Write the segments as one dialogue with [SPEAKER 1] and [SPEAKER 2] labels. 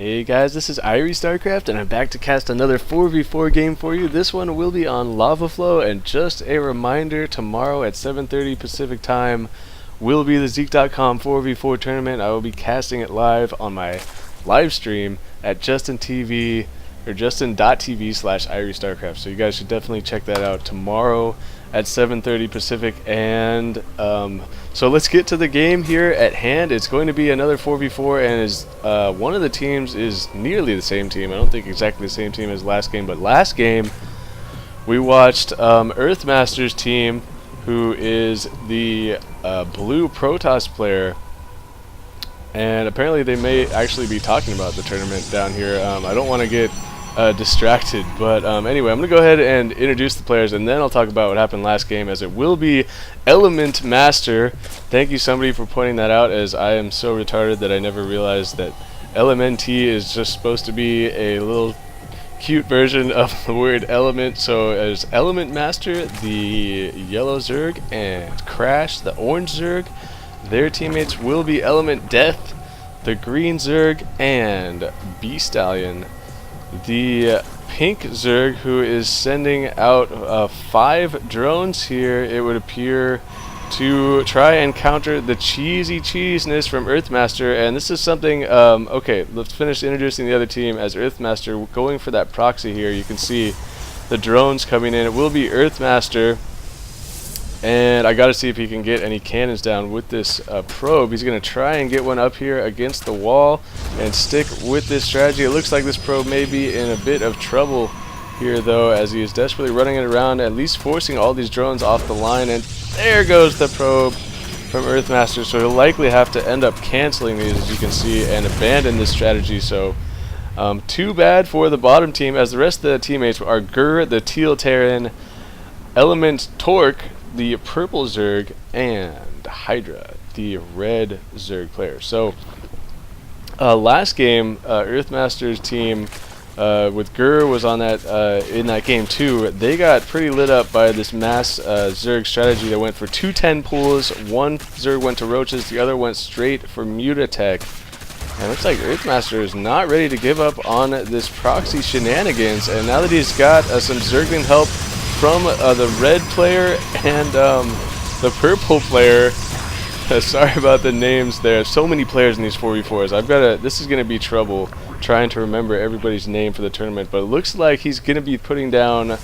[SPEAKER 1] Hey guys, this is IrieStarcraft and I'm back to cast another 4v4 game for you. This one will be on Lava Flow, and just a reminder, tomorrow at 7:30 Pacific time will be the Zeke.com 4v4 tournament. I will be casting it live on my live stream at justin.tv or justin.tv/IrieStarcraft. So you guys should definitely check that out tomorrow at 7:30 Pacific. And so let's get to the game here at hand. It's going to be another 4v4, and is one of the teams is nearly the same team. I don't think exactly the same team as last game, but last game we watched Earthmaster's team, who is the blue Protoss player, and apparently they may actually be talking about the tournament down here. I don't want to get distracted, but anyway, I'm gonna go ahead and introduce the players, and then I'll talk about what happened last game, as it will be LMntMaster. Thank you somebody for pointing that out, as I am so retarded that I never realized that LMNT is just supposed to be a little cute version of the word element. So as LMntMaster, the yellow Zerg, and Crash, the orange Zerg. Their teammates will be LMntDeath, the green Zerg, and BStallion, the pink Zerg, who is sending out 5 drones here, it would appear, to try and counter the cheesy cheesiness from Earthmaster. And this is something, okay, let's finish introducing the other team. As Earthmaster going for that proxy here, you can see the drones coming in. It will be Earthmaster, and I gotta see if he can get any cannons down with this probe. He's gonna try and get one up here against the wall and stick with this strategy. It looks like this probe may be in a bit of trouble here, though, as he is desperately running it around, at least forcing all these drones off the line. And there goes the probe from Earthmaster, so he'll likely have to end up canceling these, as you can see, and abandon this strategy. So too bad for the bottom team, as the rest of the teammates are Gur, the teal Terran, LMntTork, the purple Zerg, and Hydra, the red Zerg player. So last game, Earthmaster's team with Gur was on that in that game too. They got pretty lit up by this mass Zerg strategy that went for 2 10 pools. One Zerg went to roaches, the other went straight for Mutatech. And it looks like Earthmaster is not ready to give up on this proxy shenanigans, and now that he's got some Zergling help from the red player and the purple player. Sorry about the names there. So many players in these 4v4s. This is gonna be trouble trying to remember everybody's name for the tournament. But it looks like he's gonna be putting down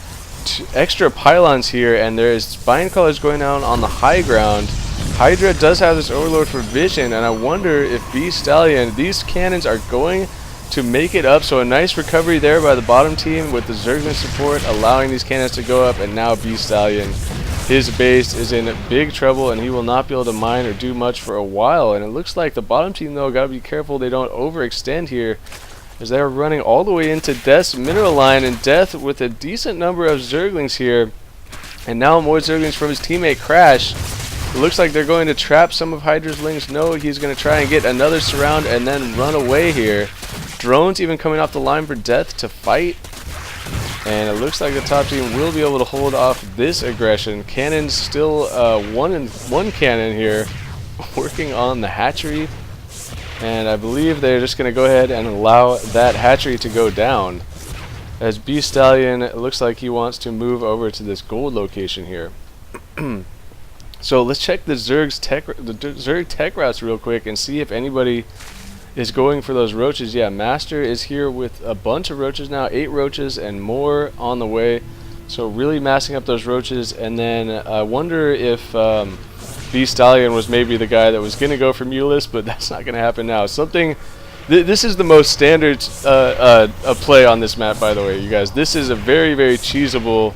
[SPEAKER 1] extra pylons here, and there's spine colors going down on the high ground. Hydra does have this overload for vision, and I wonder if BStallion, these cannons are going to make it up. So a nice recovery there by the bottom team with the Zergling support, allowing these cannons to go up. And now BStallion, his base is in big trouble, and he will not be able to mine or do much for a while. And it looks like the bottom team, though, gotta be careful they don't overextend here, as they're running all the way into Death's mineral line, and Death with a decent number of Zerglings here, and now more Zerglings from his teammate Crash. It looks like they're going to trap some of Hydra's lings. No, he's going to try and get another surround and then run away here. Drones even coming off the line for Death to fight, and it looks like the top team will be able to hold off this aggression. Cannons still one cannon here working on the hatchery, and I believe they're just going to go ahead and allow that hatchery to go down, as BStallion, it looks like he wants to move over to this gold location here. So let's check the Zerg tech routes real quick and see if anybody is going for those roaches. Yeah, Master is here with a bunch of roaches now, 8 roaches and more on the way. So really massing up those roaches. And then I wonder if BStallion was maybe the guy that was going to go for Mulus, but that's not going to happen now. This is the most standard play on this map, by the way, you guys. This is a very, very cheesable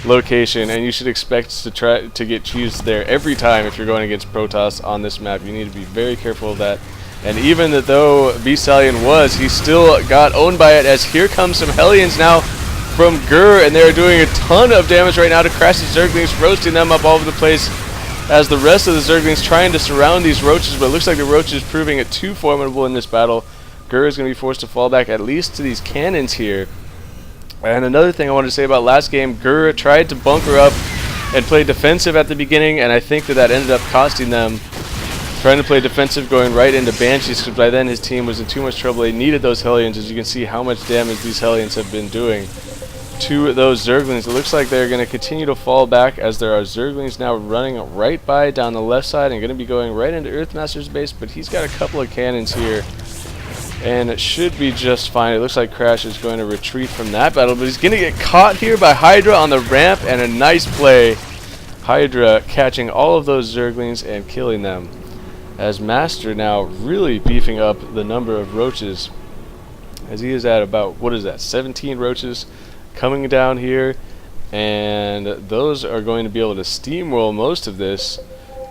[SPEAKER 1] location, and you should expect to try to get cheesed there every time if you're going against Protoss on this map. You need to be very careful of that. And even though BStallion he still got owned by it, as here comes some Hellions now from Gur, and they're doing a ton of damage right now to Crash's Zerglings, roasting them up all over the place, as the rest of the Zerglings trying to surround these roaches, but it looks like the roaches proving it too formidable in this battle. Gur is going to be forced to fall back at least to these cannons here. And another thing I wanted to say about last game, Gur tried to bunker up and play defensive at the beginning, and I think that ended up costing them trying to play defensive, going right into Banshees, because by then his team was in too much trouble. They needed those Hellions, as you can see how much damage these Hellions have been doing to those Zerglings. It looks like they're going to continue to fall back, as there are Zerglings now running right by down the left side and going to be going right into Earthmaster's base, but he's got a couple of cannons here and it should be just fine. It looks like Crash is going to retreat from that battle, but he's going to get caught here by Hydra on the ramp, and a nice play. Hydra catching all of those Zerglings and killing them, as Master now really beefing up the number of roaches, as he is at about, what is that, 17 roaches coming down here, and those are going to be able to steamroll most of this.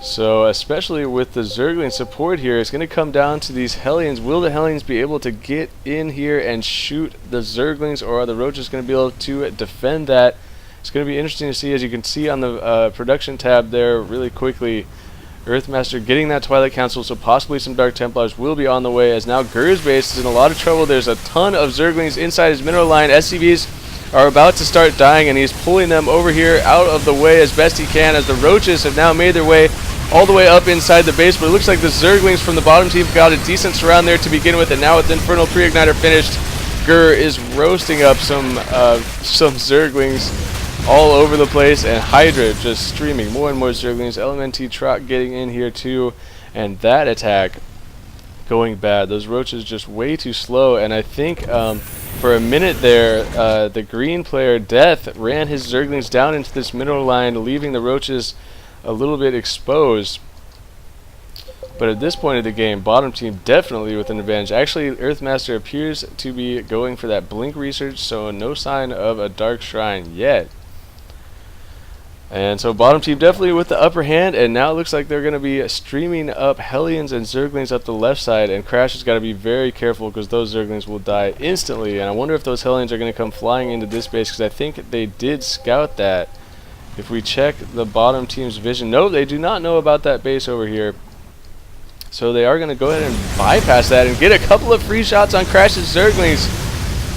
[SPEAKER 1] So especially with the Zergling support here, it's going to come down to these Hellions. Will the Hellions be able to get in here and shoot the Zerglings, or are the roaches going to be able to defend that? It's going to be interesting to see. As you can see on the production tab there really quickly, Earthmaster getting that Twilight Council, so possibly some Dark Templars will be on the way, as now Gur's base is in a lot of trouble. There's a ton of Zerglings inside his mineral line. SCVs are about to start dying, and he's pulling them over here out of the way as best he can, as the roaches have now made their way all the way up inside the base. But it looks like the Zerglings from the bottom team got a decent surround there to begin with, and now with Infernal Pre-Igniter finished, Gur is roasting up some Zerglings all over the place, and Hydra just streaming more and more Zerglings. LMntTork getting in here too, and that attack going bad. Those roaches just way too slow, and I think for a minute there, the green player Death ran his Zerglings down into this mineral line, leaving the roaches a little bit exposed. But at this point of the game, bottom team definitely with an advantage. Actually, Earthmaster appears to be going for that blink research, so no sign of a dark shrine yet. And so bottom team definitely with the upper hand, and now it looks like they're going to be streaming up Hellions and Zerglings up the left side, and Crash has got to be very careful because those Zerglings will die instantly. And I wonder if those Hellions are going to come flying into this base, because I think they did scout that. If we check the bottom team's vision, no, they do not know about that base over here. So they are going to go ahead and bypass that and get a couple of free shots on Crash's Zerglings.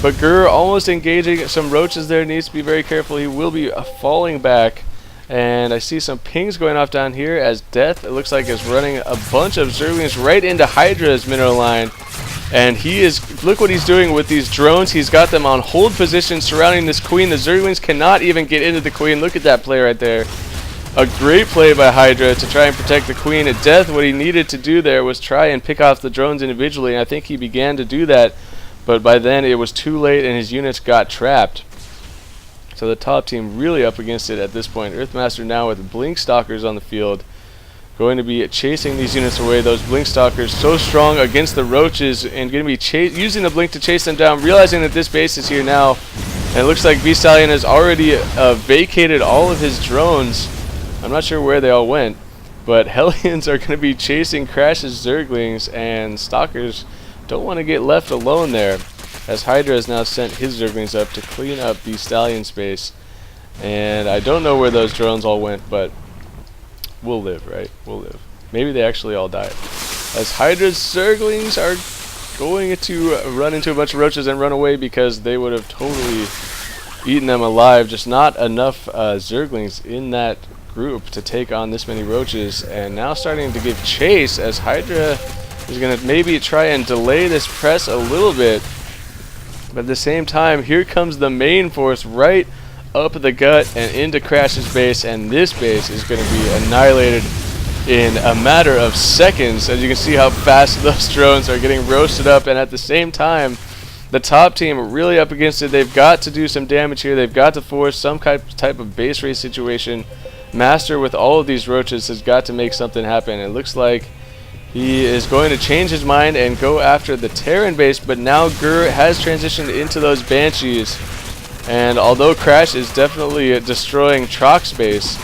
[SPEAKER 1] But Gur almost engaging some roaches there, needs to be very careful. He will be falling back. And I see some pings going off down here as Death, it looks like, is running a bunch of Zerglings right into Hydra's mineral line. And he is, look what he's doing with these drones. He's got them on hold position surrounding this queen. The Zerglings cannot even get into the queen. Look at that play right there. A great play by Hydra to try and protect the queen. At Death, what he needed to do there was try and pick off the drones individually, and I think he began to do that, but by then it was too late and his units got trapped. So the top team really up against it at this point. Earthmaster now with Blink Stalkers on the field, going to be chasing these units away. Those Blink Stalkers so strong against the roaches, and going to be using the Blink to chase them down, realizing that this base is here now. And it looks like BStallion has already vacated all of his drones. I'm not sure where they all went, but Hellions are going to be chasing Crash's Zerglings, and Stalkers don't want to get left alone there, as Hydra has now sent his Zerglings up to clean up BStallion space. And I don't know where those drones all went, but we'll live, right? We'll live. Maybe they actually all died, as Hydra's Zerglings are going to run into a bunch of roaches and run away, because they would have totally eaten them alive. Just not enough Zerglings in that group to take on this many roaches. And now starting to give chase, as Hydra is going to maybe try and delay this press a little bit. But at the same time, here comes the main force right up the gut and into Crash's base, and this base is going to be annihilated in a matter of seconds. As you can see how fast those drones are getting roasted up, and at the same time, the top team really up against it. They've got to do some damage here. They've got to force some type of base race situation. Master with all of these roaches has got to make something happen. It looks like he is going to change his mind and go after the Terran base, but now Gur has transitioned into those Banshees. And although Crash is definitely destroying Trok's base,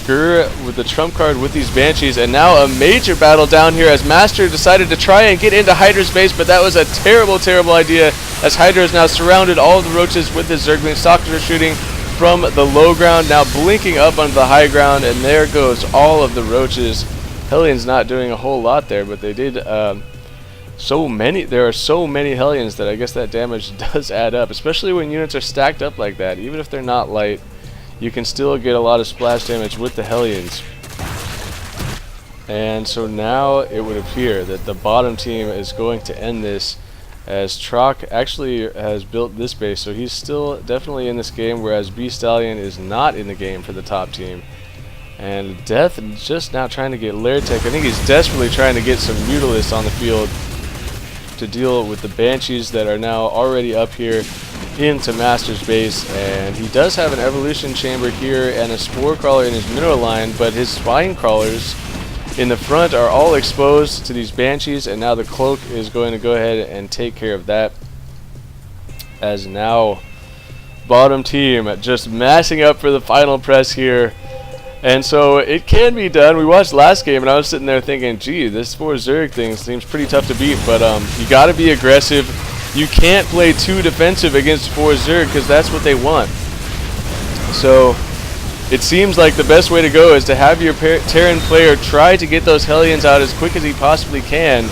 [SPEAKER 1] Gur with the trump card with these Banshees, and now a major battle down here as Master decided to try and get into Hydra's base, but that was a terrible, terrible idea, as Hydra has now surrounded all of the roaches with his Zerglings. Stalkers are shooting from the low ground, now blinking up onto the high ground, and there goes all of the roaches. Hellions not doing a whole lot there, but they did so many. There are so many Hellions that I guess that damage does add up, especially when units are stacked up like that. Even if they're not light, you can still get a lot of splash damage with the Hellions. And so now it would appear that the bottom team is going to end this, as Trock actually has built this base, so he's still definitely in this game, whereas BStallion is not in the game for the top team. And Death just now trying to get Lair Tech. I think he's desperately trying to get some Mutalisks on the field to deal with the Banshees that are now already up here into Master's base. And he does have an Evolution Chamber here and a Spore Crawler in his mineral line, but his Spine Crawlers in the front are all exposed to these Banshees, and now the Cloak is going to go ahead and take care of that, as now bottom team just massing up for the final press here. And so it can be done. We watched last game and I was sitting there thinking, gee, this 4 Zerg thing seems pretty tough to beat, but you got to be aggressive. You can't play too defensive against 4 Zerg because that's what they want. So it seems like the best way to go is to have your Terran player try to get those Hellions out as quick as he possibly can,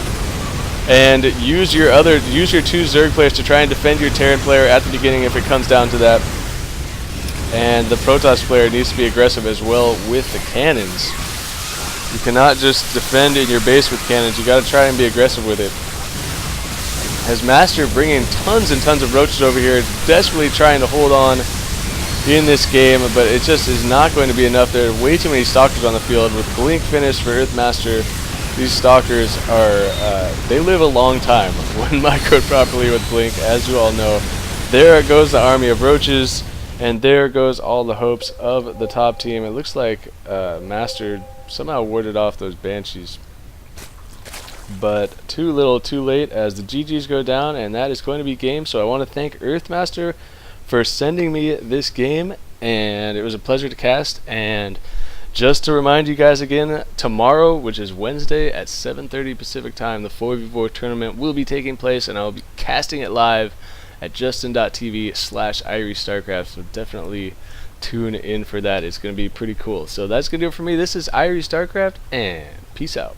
[SPEAKER 1] and use your 2 Zerg players to try and defend your Terran player at the beginning if it comes down to that. And the Protoss player needs to be aggressive as well with the cannons. You cannot just defend in your base with cannons, you got to try and be aggressive with it. As Master bringing tons and tons of roaches over here, desperately trying to hold on in this game, but it just is not going to be enough. There are way too many Stalkers on the field. With Blink finished for Earthmaster, these Stalkers are, they live a long time when microed properly with Blink, as you all know. There goes the army of roaches, and there goes all the hopes of the top team. It looks like Master somehow warded off those Banshees, but too little too late as the GGs go down, and that is going to be game. So I want to thank Earthmaster for sending me this game, and it was a pleasure to cast. And just to remind you guys again, tomorrow, which is Wednesday at 7:30 Pacific time, the 4v4 tournament will be taking place, and I'll be casting it live at justin.tv/IrieStarcraft, so definitely tune in for that. It's going to be pretty cool. So that's going to do it for me. This is IrieStarcraft, and peace out.